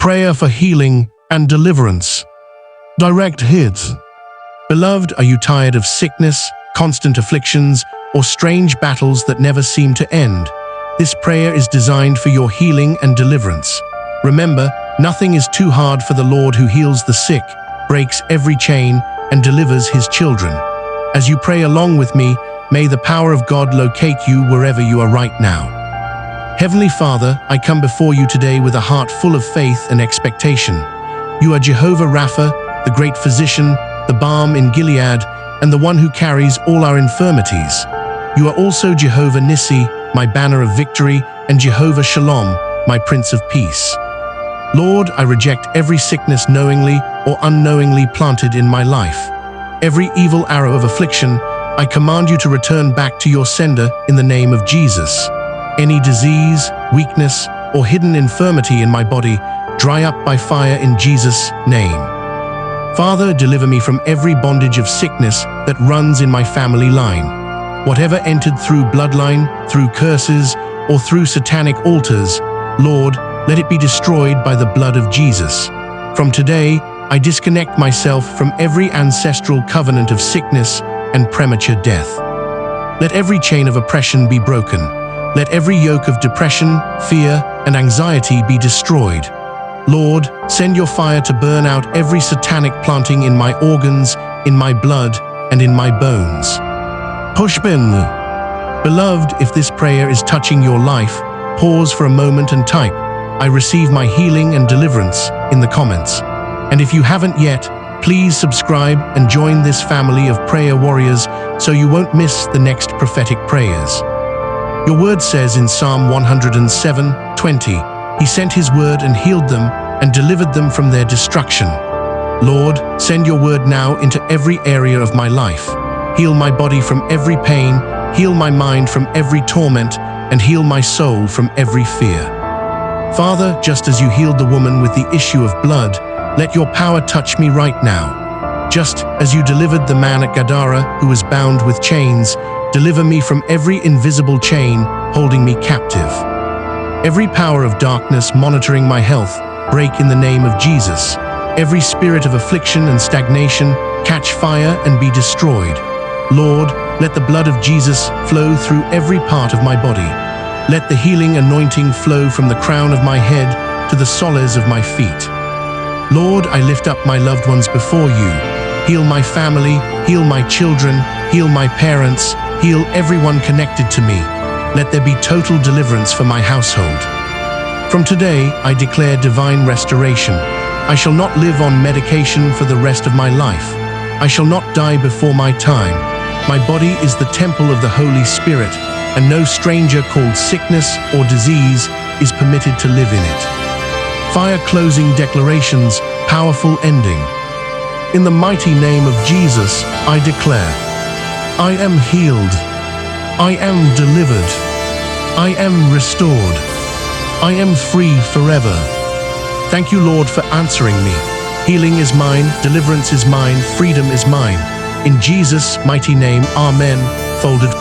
Prayer for healing and deliverance. Direct hits. Beloved, are you tired of sickness, constant afflictions, or strange battles that never seem to end? This prayer is designed for your healing and deliverance. Remember, nothing is too hard for the Lord who heals the sick, breaks every chain, and delivers his children. As you pray along with me, may the power of God locate you wherever you are right now. Heavenly Father, I come before you today with a heart full of faith and expectation. You are Jehovah Rapha, the great physician, the balm in Gilead, and the one who carries all our infirmities. You are also Jehovah Nissi, my banner of victory, and Jehovah Shalom, my Prince of Peace. Lord, I reject every sickness knowingly or unknowingly planted in my life. Every evil arrow of affliction, I command you to return back to your sender in the name of Jesus. Any disease, weakness, or hidden infirmity in my body, dry up by fire in Jesus' name. Father, deliver me from every bondage of sickness that runs in my family line. Whatever entered through bloodline, through curses, or through satanic altars, Lord, let it be destroyed by the blood of Jesus. From today, I disconnect myself from every ancestral covenant of sickness and premature death. Let every chain of oppression be broken. Let every yoke of depression, fear, and anxiety be destroyed. Lord, send your fire to burn out every satanic planting in my organs, in my blood, and in my bones. Pushbin. Beloved, if this prayer is touching your life, pause for a moment and type, "I receive my healing and deliverance," in the comments. And if you haven't yet, please subscribe and join this family of prayer warriors so you won't miss the next prophetic prayers. Your word says in Psalm 107:20, He sent His word and healed them and delivered them from their destruction. Lord, send your word now into every area of my life. Heal my body from every pain, heal my mind from every torment, and heal my soul from every fear. Father, just as you healed the woman with the issue of blood, let your power touch me right now. Just as you delivered the man at Gadara who was bound with chains, deliver me from every invisible chain holding me captive. Every power of darkness monitoring my health, break in the name of Jesus. Every spirit of affliction and stagnation, catch fire and be destroyed. Lord, let the blood of Jesus flow through every part of my body. Let the healing anointing flow from the crown of my head to the soles of my feet. Lord, I lift up my loved ones before you. Heal my family, heal my children, heal my parents, heal everyone connected to me. Let there be total deliverance for my household. From today, I declare divine restoration. I shall not live on medication for the rest of my life. I shall not die before my time. My body is the temple of the Holy Spirit, and no stranger called sickness or disease is permitted to live in it. Fire closing declarations, powerful ending. In the mighty name of Jesus, I declare, I am healed. I am delivered. I am restored. I am free forever. Thank you, Lord, for answering me. Healing is mine, deliverance is mine, freedom is mine. In Jesus' mighty name, Amen. Folded.